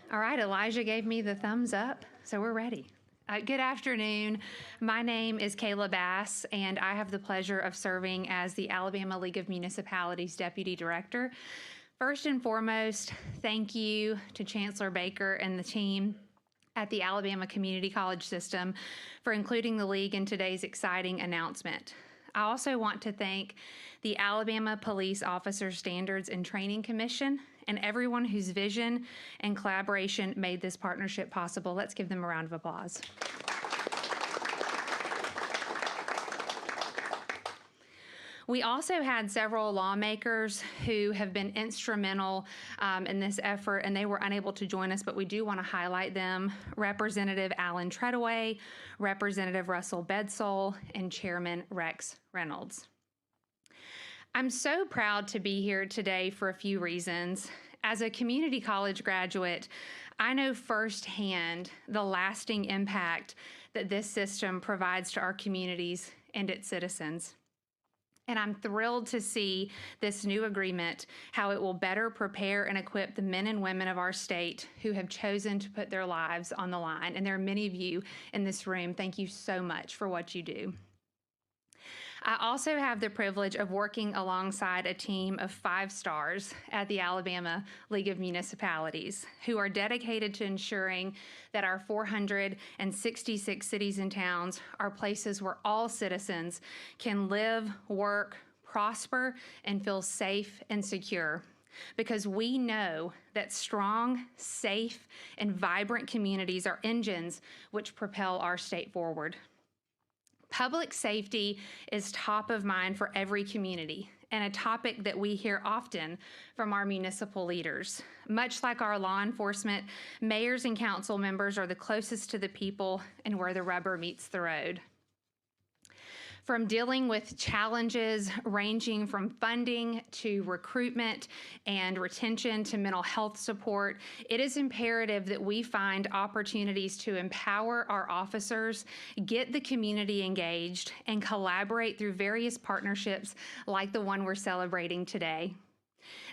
All right, Elijah gave me the thumbs up, so we're ready. Good afternoon. My name is Kayla Bass, and I have the pleasure of serving as the Alabama League of Municipalities Deputy Director. First and foremost, thank you to Chancellor Baker and the team at the Alabama Community College System for including the League in today's exciting announcement. I also want to thank the Alabama Police Officer Standards and Training Commission and everyone whose vision and collaboration made this partnership possible. Let's give them a round of applause. We also had several lawmakers who have been instrumental in this effort, and they were unable to join us, but we do want to highlight them. Representative Alan Treadaway, Representative Russell Bedsole, and Chairman Rex Reynolds. I'm so proud to be here today for a few reasons. As a community college graduate, I know firsthand the lasting impact that this system provides to our communities and its citizens. And I'm thrilled to see this new agreement, how it will better prepare and equip the men and women of our state who have chosen to put their lives on the line. And there are many of you in this room. Thank you so much for what you do. I also have the privilege of working alongside a team of 5 stars at the Alabama League of Municipalities who are dedicated to ensuring that our 466 cities and towns are places where all citizens can live, work, prosper, and feel safe and secure. Because we know that strong, safe, and vibrant communities are engines which propel our state forward. Public safety is top of mind for every community and a topic that we hear often from our municipal leaders. Much like our law enforcement, mayors and council members are the closest to the people and where the rubber meets the road. From dealing with challenges ranging from funding to recruitment and retention to mental health support, it is imperative that we find opportunities to empower our officers, get the community engaged, and collaborate through various partnerships like the one we're celebrating today.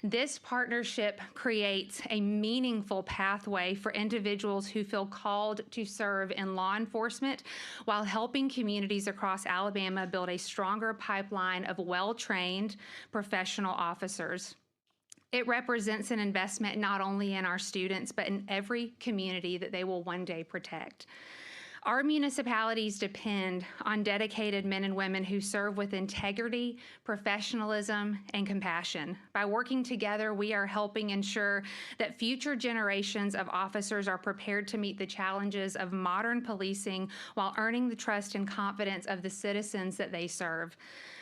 This partnership creates a meaningful pathway for individuals who feel called to serve in law enforcement while helping communities across Alabama build a stronger pipeline of well-trained professional officers. It represents an investment not only in our students, but in every community that they will one day protect. Our municipalities depend on dedicated men and women who serve with integrity, professionalism, and compassion. By working together, we are helping ensure that future generations of officers are prepared to meet the challenges of modern policing while earning the trust and confidence of the citizens that they serve.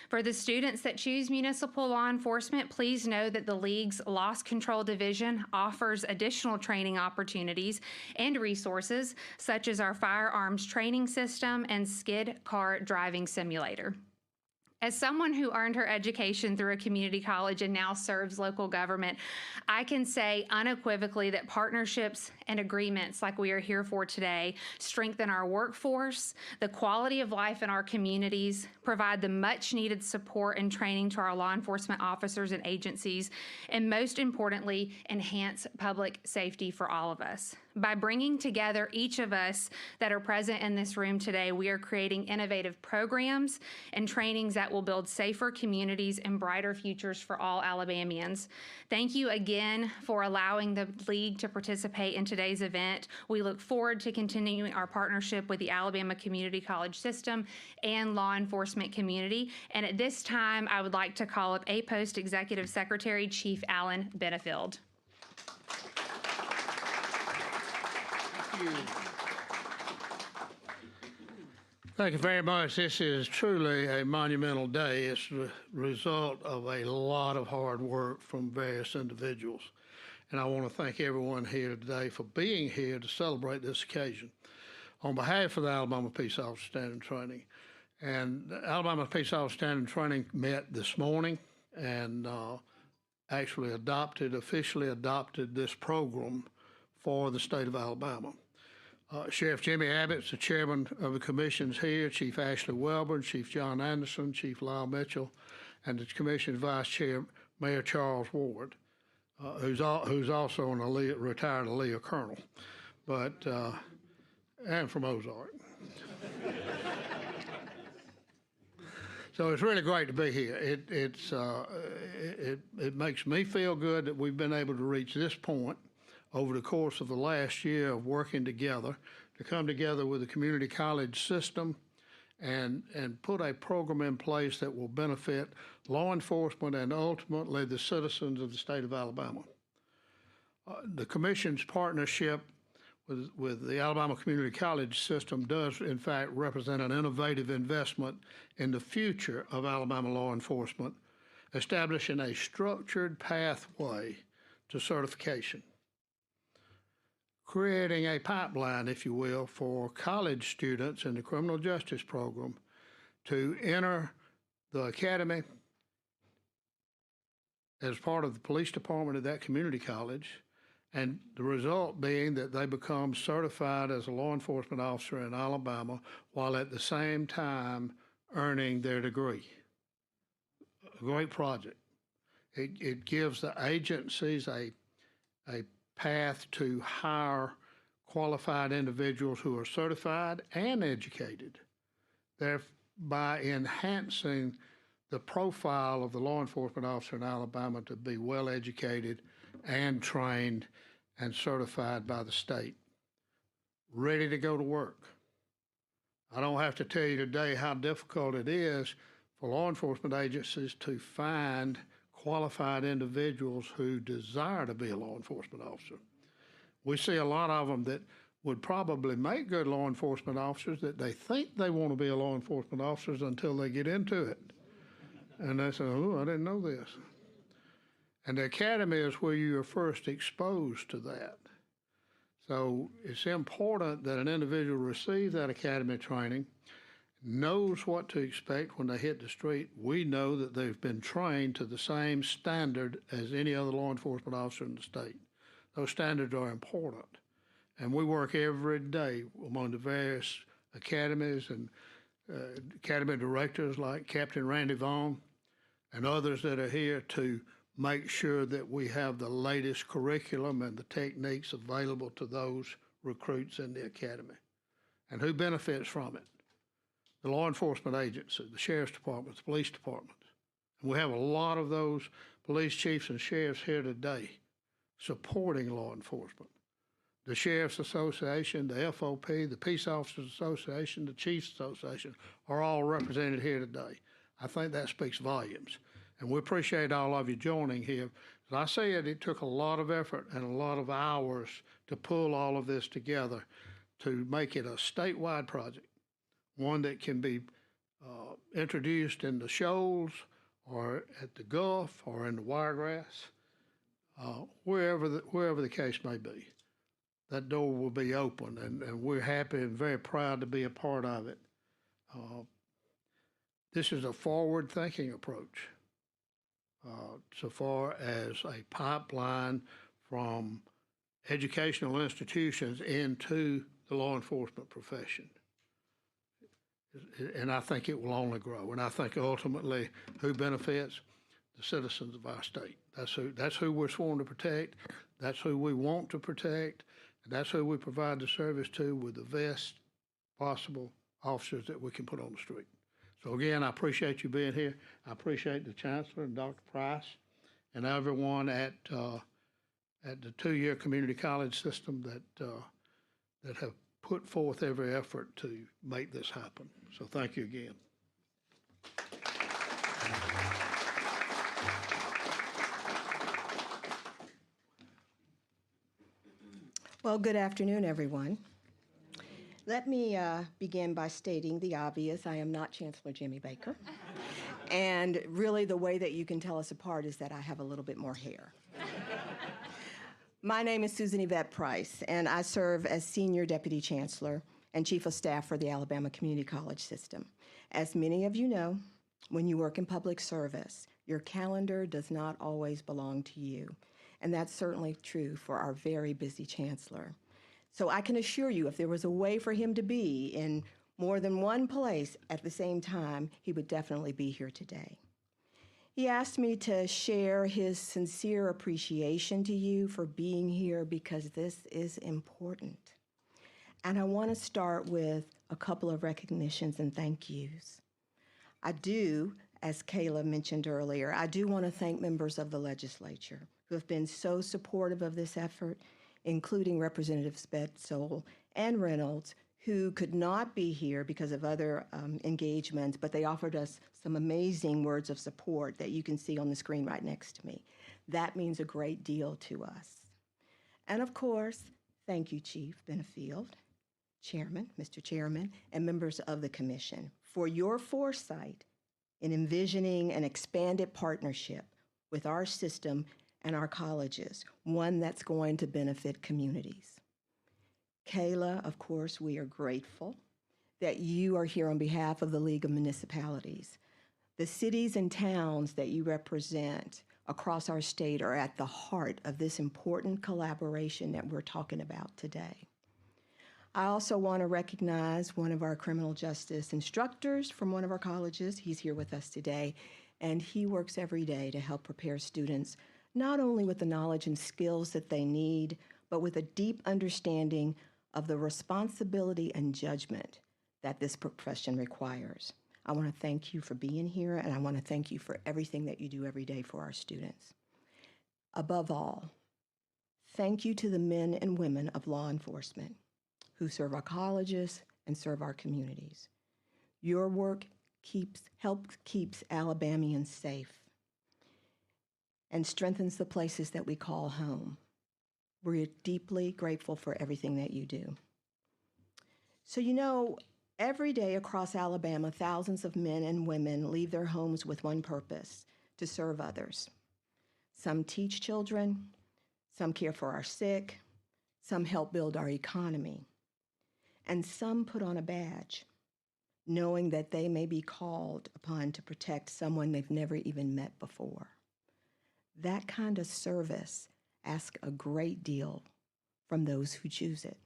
For the students that choose municipal law enforcement, please know that the League's Loss Control Division offers additional training opportunities and resources, such as our firearms training system and skid car driving simulator. As someone who earned her education through a community college and now serves local government, I can say unequivocally that partnerships and agreements like we are here for today strengthen our workforce, the quality of life in our communities, provide the much needed support and training to our law enforcement officers and agencies, and most importantly, enhance public safety for all of us. By bringing together each of us that are present in this room today, we are creating innovative programs and trainings that will build safer communities and brighter futures for all Alabamians. Thank you again for allowing the League to participate in today's event. We look forward to continuing our partnership with the Alabama Community College System and law enforcement community. And at this time, I would like to call up APOST Executive Secretary Chief Alan Benefield. Thank you very much. This is truly a monumental day. It's the result of a lot of hard work from various individuals. And I want to thank everyone here today for being here to celebrate this occasion. On behalf of the Alabama Peace Officer Standing Training, and the Alabama Peace Officer Standing Training met this morning and actually officially adopted this program for the state of Alabama. Sheriff Jimmy Abbott's the chairman of the commissions here, Chief Ashley Welborn, Chief John Anderson, Chief Lyle Mitchell, and the commission's vice chair, Mayor Charles Ward. who's also an retired Aaliyah colonel, but and from Ozark. So it's really great to be here. It makes me feel good that we've been able to reach this point over the course of the last year of working together to come together with the community college system and put a program in place that will benefit law enforcement and ultimately the citizens of the state of Alabama. The Commission's partnership with the Alabama Community College system does, in fact, represent an innovative investment in the future of Alabama law enforcement, establishing a structured pathway to certification, creating a pipeline, if you will, for college students in the criminal justice program to enter the academy as part of the police department of that community college, and the result being that they become certified as a law enforcement officer in Alabama while at the same time earning their degree. A great project. It gives the agencies a path to hire qualified individuals who are certified and educated, thereby enhancing the profile of the law enforcement officer in Alabama to be well educated and trained and certified by the state, ready to go to work. I don't have to tell you today how difficult it is for law enforcement agencies to find qualified individuals who desire to be a law enforcement officer. We see a lot of them that would probably make good law enforcement officers, that they think they want to be a law enforcement officers until they get into it. And they say, oh, I didn't know this. And the academy is where you are first exposed to that. So it's important that an individual receive that academy training, knows what to expect when they hit the street. We know that they've been trained to the same standard as any other law enforcement officer in the state. Those standards are important. And we work every day among the various academies and academy directors like Captain Randy Vaughn and others that are here to make sure that we have the latest curriculum and the techniques available to those recruits in the academy. And who benefits from it? The law enforcement agency, the sheriff's department, the police departments. And we have a lot of those police chiefs and sheriffs here today supporting law enforcement. The Sheriff's Association, the FOP, the Peace Officers Association, the Chiefs Association are all represented here today. I think that speaks volumes. And we appreciate all of you joining here. As I said, it took a lot of effort and a lot of hours to pull all of this together to make it a statewide project, one that can be introduced in the Shoals or at the Gulf or in the Wiregrass, wherever the case may be. That door will be open, and we're happy and very proud to be a part of it. This is a forward-thinking approach. So far as a pipeline from educational institutions into the law enforcement profession. And I think it will only grow. And I think ultimately who benefits? The citizens of our state. That's who we're sworn to protect. That's who we want to protect. And that's who we provide the service to with the best possible officers that we can put on the street. So again, I appreciate you being here. I appreciate the Chancellor and Dr. Price and everyone at the two-year community college system that have put forth every effort to make this happen. So thank you again. Well, good afternoon, everyone. Let me begin by stating the obvious. I am not Chancellor Jimmy Baker. And really, the way that you can tell us apart is that I have a little bit more hair. My name is Susan Yvette Price, and I serve as Senior Deputy Chancellor and Chief of Staff for the Alabama Community College System. As many of you know, when you work in public service, your calendar does not always belong to you. And that's certainly true for our very busy Chancellor. So I can assure you, if there was a way for him to be in more than one place at the same time, he would definitely be here today. He asked me to share his sincere appreciation to you for being here because this is important. And I want to start with a couple of recognitions and thank yous. I do, as Kayla mentioned earlier, I do want to thank members of the legislature who have been so supportive of this effort, including Representatives Betzold and Reynolds, who could not be here because of other engagements, but they offered us some amazing words of support that you can see on the screen right next to me. That means a great deal to us. And of course, thank you, Chief Benefield, Chairman, Mr. Chairman, and members of the Commission for your foresight in envisioning an expanded partnership with our system and our colleges, one that's going to benefit communities. Kayla, of course, we are grateful that you are here on behalf of the League of Municipalities. The cities and towns that you represent across our state are at the heart of this important collaboration that we're talking about today. I also want to recognize one of our criminal justice instructors from one of our colleges. He's here with us today, and he works every day to help prepare students not only with the knowledge and skills that they need, but with a deep understanding of the responsibility and judgment that this profession requires. I want to thank you for being here, and I want to thank you for everything that you do every day for our students. Above all, thank you to the men and women of law enforcement who serve our colleges and serve our communities. Your work helps keeps Alabamians safe and strengthens the places that we call home. We're deeply grateful for everything that you do. So you know, every day across Alabama, thousands of men and women leave their homes with one purpose: to serve others. Some teach children, some care for our sick, some help build our economy, and some put on a badge, knowing that they may be called upon to protect someone they've never even met before. That kind of service asks a great deal from those who choose it.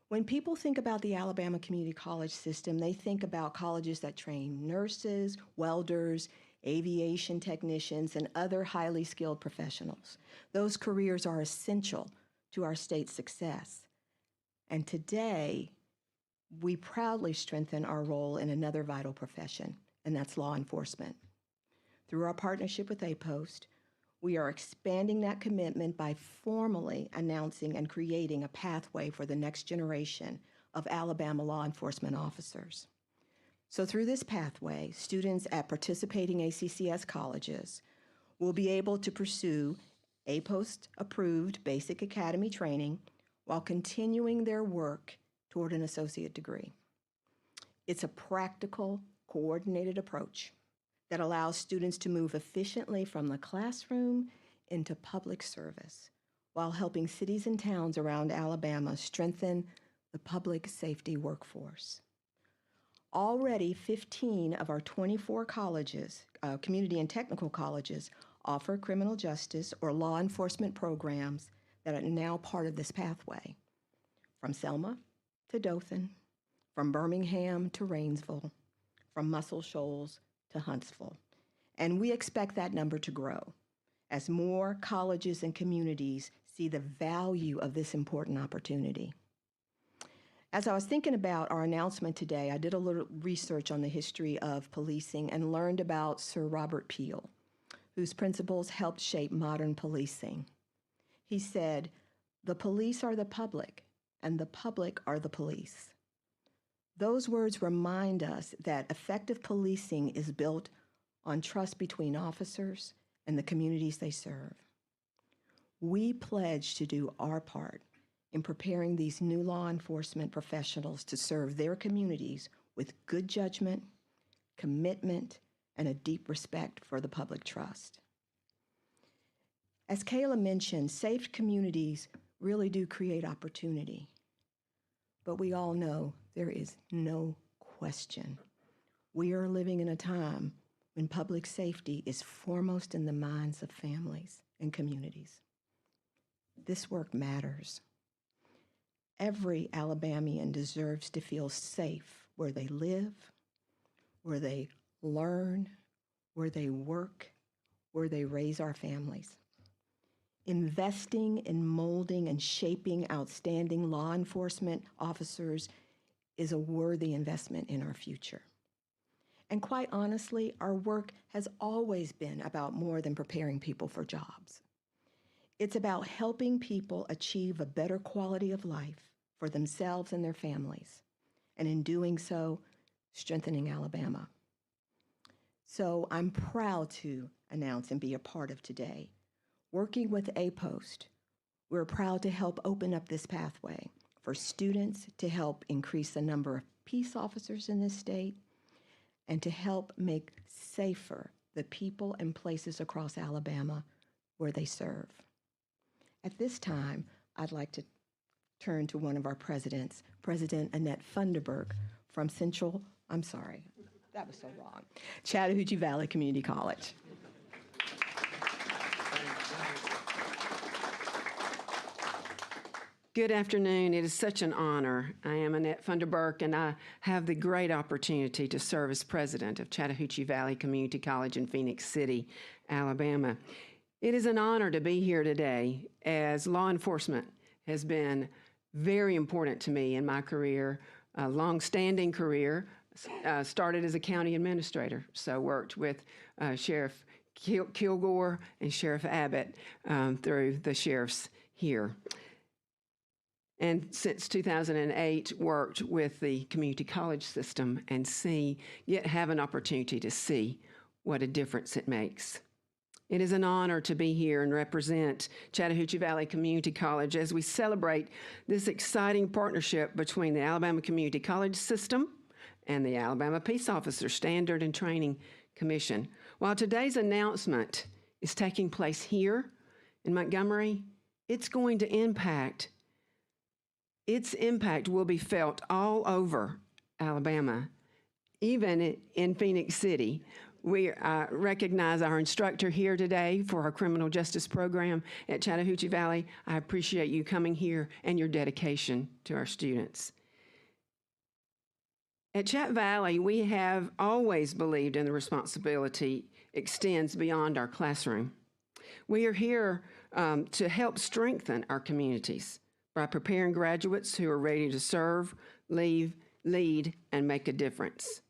When people think about the Alabama Community College system, they think about colleges that train nurses, welders, aviation technicians, and other highly skilled professionals. Those careers are essential to our state's success. And today, we proudly strengthen our role in another vital profession, and that's law enforcement. Through our partnership with APOST, we are expanding that commitment by formally announcing and creating a pathway for the next generation of Alabama law enforcement officers. So through this pathway, students at participating ACCS colleges will be able to pursue APOST-approved basic academy training while continuing their work toward an associate degree. It's a practical, coordinated approach that allows students to move efficiently from the classroom into public service while helping cities and towns around Alabama strengthen the public safety workforce. Already, 15 of our 24 colleges, community and technical colleges, offer criminal justice or law enforcement programs that are now part of this pathway, from Selma to Dothan, from Birmingham to Rainsville, from Muscle Shoals to Huntsville. And we expect that number to grow as more colleges and communities see the value of this important opportunity. As I was thinking about our announcement today, I did a little research on the history of policing and learned about Sir Robert Peel, whose principles helped shape modern policing. He said, "The police are the public, and the public are the police." Those words remind us that effective policing is built on trust between officers and the communities they serve. We pledge to do our part in preparing these new law enforcement professionals to serve their communities with good judgment, commitment, and a deep respect for the public trust. As Kayla mentioned, safe communities really do create opportunity. But we all know there is no question. We are living in a time when public safety is foremost in the minds of families and communities. This work matters. Every Alabamian deserves to feel safe where they live, where they learn, where they work, where they raise our families. Investing in molding and shaping outstanding law enforcement officers is a worthy investment in our future. And quite honestly, our work has always been about more than preparing people for jobs. It's about helping people achieve a better quality of life for themselves and their families, and in doing so, strengthening Alabama. So I'm proud to announce and be a part of today. Working with APOST, we're proud to help open up this pathway for students to help increase the number of peace officers in this state and to help make safer the people and places across Alabama where they serve. At this time, I'd like to turn to one of our presidents, President Annette Funderburg from Chattahoochee Valley Community College. Good afternoon. It is such an honor. I am Annette Funderburk, and I have the great opportunity to serve as president of Chattahoochee Valley Community College in Phoenix City, Alabama. It is an honor to be here today, as law enforcement has been very important to me in my career, a long-standing career. Started as a county administrator, so worked with Sheriff Kilgore and Sheriff Abbott through the sheriffs here. And since 2008, worked with the community college system and yet have an opportunity to see what a difference it makes. It is an honor to be here and represent Chattahoochee Valley Community College as we celebrate this exciting partnership between the Alabama Community College System and the Alabama Peace Officer Standard and Training Commission. While today's announcement is taking place here in Montgomery, its impact will be felt all over Alabama, even in Phoenix City. We recognize our instructor here today for our criminal justice program at Chattahoochee Valley. I appreciate you coming here and your dedication to our students. At Chat Valley, we have always believed in the responsibility extends beyond our classroom. We are here to help strengthen our communities by preparing graduates who are ready to serve, lead, and make a difference.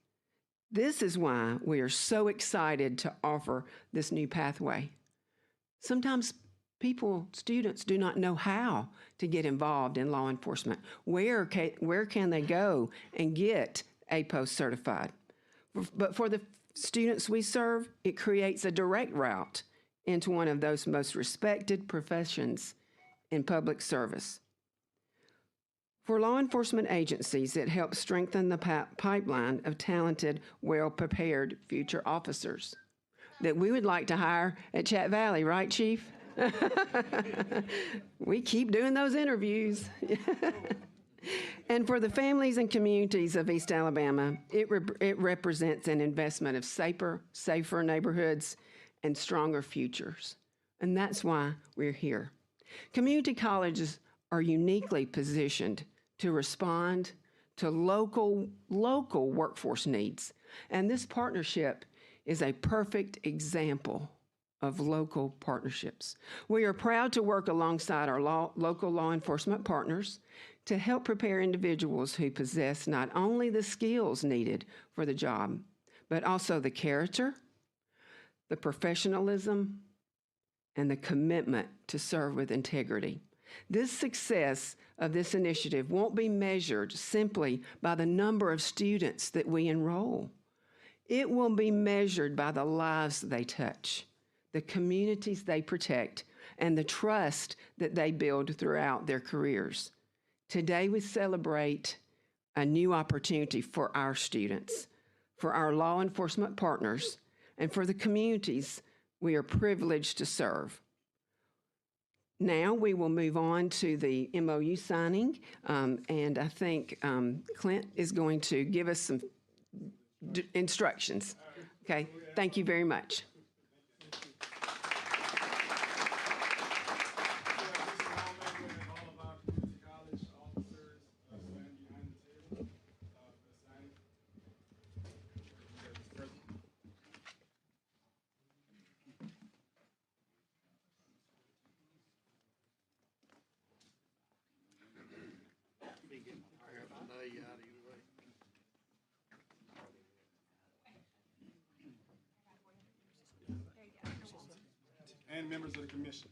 This is why we are so excited to offer this new pathway. Sometimes students do not know how to get involved in law enforcement. Where can they go and get APOST certified? But for the students we serve, it creates a direct route into one of those most respected professions in public service. For law enforcement agencies, it helps strengthen the pipeline of talented, well-prepared future officers that we would like to hire at Chat Valley, right, Chief? We keep doing those interviews. And for the families and communities of East Alabama, it represents an investment of safer neighborhoods and stronger futures. And that's why we're here. Community colleges are uniquely positioned to respond to local workforce needs. And this partnership is a perfect example of local partnerships. We are proud to work alongside our local law enforcement partners to help prepare individuals who possess not only the skills needed for the job, but also the character, the professionalism, and the commitment to serve with integrity. This success of this initiative won't be measured simply by the number of students that we enroll. It will be measured by the lives they touch, the communities they protect, and the trust that they build throughout their careers. Today we celebrate a new opportunity for our students, for our law enforcement partners, and for the communities we are privileged to serve. Now we will move on to the MOU signing, and I think Clint is going to give us some instructions. Okay, thank you very much. and members of the commission.